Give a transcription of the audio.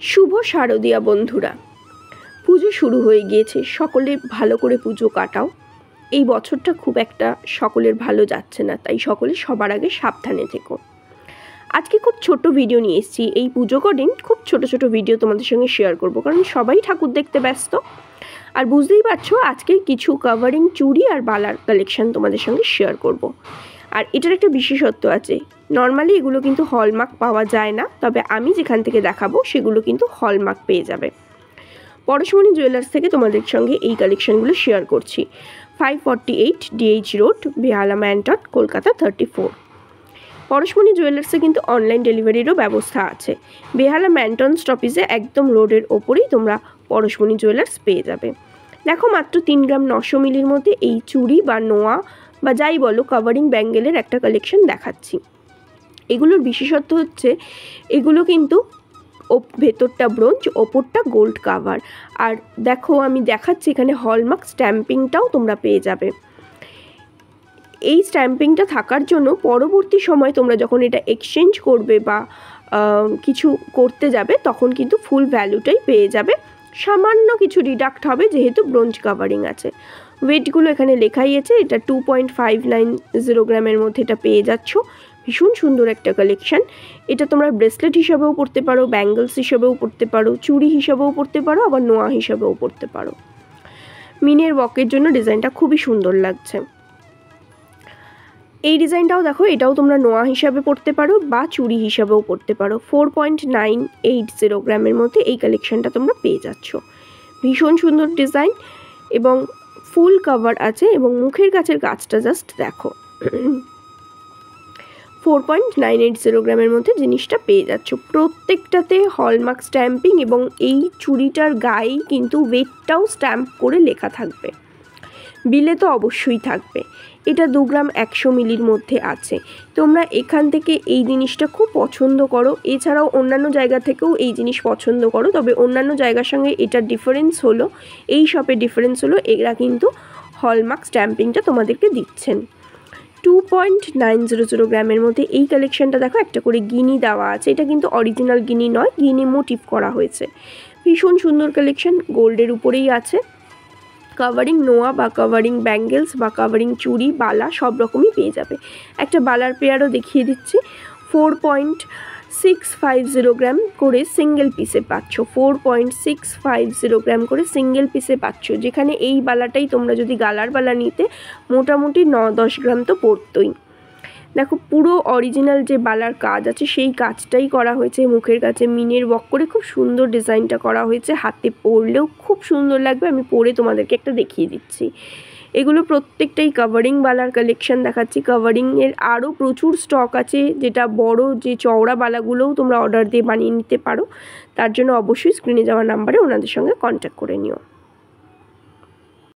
শুভ শারদীয়া বন্ধুরা, পুজো শুরু হয়ে গিয়েছে। সকলে ভালো করে পুজো কাটাও। এই বছরটা খুব একটা সকলের ভালো যাচ্ছে না, তাই সকলে সবার আগে সাবধানে থেকো। আজকে খুব ছোট ভিডিও নিয়ে এসেছি। এই পুজো কদিন খুব ছোট ছোট ভিডিও তোমাদের সঙ্গে শেয়ার করব, কারণ সবাই ঠাকুর দেখতে ব্যস্ত। আর বুঝতেই পারছো, আজকে কিছু কাভারিং চুড়ি আর বালার কালেকশন তোমাদের সঙ্গে শেয়ার করব। আর এটার একটা বিশেষত্ব আছে, নর্মালি এগুলো কিন্তু হলমার্ক পাওয়া যায় না, তবে আমি যেখান থেকে দেখাবো সেগুলো কিন্তু হলমার্ক পেয়ে যাবে। পরশমণি জুয়েলার্স থেকে তোমাদের সঙ্গে এই কালেকশনগুলো শেয়ার করছি। 548 DH রোড, বেহালা ম্যানটন, কলকাতা 34। পরশমণি জুয়েলার্সে কিন্তু অনলাইন ডেলিভারিরও ব্যবস্থা আছে। বেহালা ম্যানটন স্টপিজে একদম রোডের ওপরেই তোমরা পরশমণি জুয়েলার্স পেয়ে যাবে। দেখো, মাত্র 3 গ্রাম 900 মিলির মধ্যে এই চুড়ি বা নোয়া বা যাই বলো কাভারিং ব্যাঙ্গেলের একটা কালেকশন দেখাচ্ছি। এগুলোর বিশেষত্ব হচ্ছে এগুলো কিন্তু ভেতরটা ব্রোঞ্জ, ওপরটা গোল্ড কাভার। আর দেখো, আমি দেখাচ্ছি এখানে হলমার্ক স্ট্যাম্পিংটাও তোমরা পেয়ে যাবে। এই স্ট্যাম্পিংটা থাকার জন্য পরবর্তী সময় তোমরা যখন এটা এক্সচেঞ্জ করবে বা কিছু করতে যাবে, তখন কিন্তু ফুল ভ্যালুটাই পেয়ে যাবে। সামান্য কিছু ডিডাক্ট হবে যেহেতু ব্রোঞ্জ কাভারিং আছে। ওয়েটগুলো এখানে লেখাই আছে, এটা 2.590 গ্রামের মধ্যে এটা পেয়ে যাচ্ছ। ভীষণ সুন্দর একটা কালেকশান। এটা তোমরা ব্রেসলেট হিসাবেও পরতে পারো, ব্যাঙ্গলস হিসাবেও পরতে পারো, চুড়ি হিসাবেও পরতে পারো, আবার নোয়া হিসাবেও পরতে পারো। মিনের ওয়াকের জন্য ডিজাইনটা খুবই সুন্দর লাগছে। এই ডিজাইনটাও দেখো, এটাও তোমরা নোয়া হিসাবে পরতে পারো বা চুড়ি হিসাবেও পরতে পারো। 4.980 গ্রামের মধ্যে এই কালেকশানটা তোমরা পেয়ে যাচ্ছ। ভীষণ সুন্দর ডিজাইন এবং ফুল কভার আছে, এবং মুখের কাছের কাজটা জাস্ট দেখো। 4.980 গ্রামের মধ্যে জিনিসটা পেয়ে যাচ্ছ। প্রত্যেকটাতে হলমার্ক স্ট্যাম্পিং, এবং এই চুড়িটার গায়ে কিন্তু ওয়েটটাও স্ট্যাম্প করে লেখা থাকবে। বিলে তো অবশ্যই থাকবে। এটা 2 গ্রাম 100 মিলির মধ্যে আছে। তোমরা এখান থেকে এই জিনিসটা খুব পছন্দ করো, এছাড়াও অন্যান্য জায়গা থেকেও এই জিনিস পছন্দ করো, তবে অন্যান্য জায়গার সঙ্গে এটার ডিফারেন্স হলো, এই শপের ডিফারেন্স হলো এরা কিন্তু হলমার্ক স্ট্যাম্পিংটা তোমাদেরকে দিচ্ছেন। 2.900 গ্রামের মধ্যে এই কালেকশানটা দেখো, একটা করে গিনি দেওয়া আছে। এটা কিন্তু অরিজিনাল গিনি নয়, গিনি মোটিভ করা হয়েছে। ভীষণ সুন্দর কালেকশান, গোল্ডের উপরেই আছে। কাভারিং নোয়া বা কাভারিং ব্যাঙ্গেলস বা কাভারিং চুড়ি বালা সব রকমই পেয়ে যাবে। একটা বালার পেয়ারও দেখিয়ে দিচ্ছি। 4.650 গ্রাম করে সিঙ্গেল পিসে পাচ্ছ। 4.650 গ্রাম করে সিঙ্গেল পিসে পাচ্ছ, যেখানে এই বালাটাই তোমরা যদি গালার বালা নিতে মোটামুটি 9-10 গ্রাম তো পড়তোই। দেখো, পুরো অরিজিনাল যে বালার কাজ আছে সেই কাজটাই করা হয়েছে। মুখের কাছে মিনের ওয়ার্ক করে খুব সুন্দর ডিজাইনটা করা হয়েছে। হাতে পরলেও খুব সুন্দর লাগবে। আমি পরে তোমাদেরকে একটা দেখিয়ে দিচ্ছি। এগুলো প্রত্যেকটাই কাভারিং বালার কালেকশন দেখাচ্ছি। কাভারিংয়ের আরও প্রচুর স্টক আছে, যেটা বড় যে চওড়া বালাগুলোও তোমরা অর্ডার দিয়ে বানিয়ে নিতে পারো। তার জন্য অবশ্যই স্ক্রিনে যাওয়া নাম্বারে ওনাদের সঙ্গে কন্ট্যাক্ট করে নিও।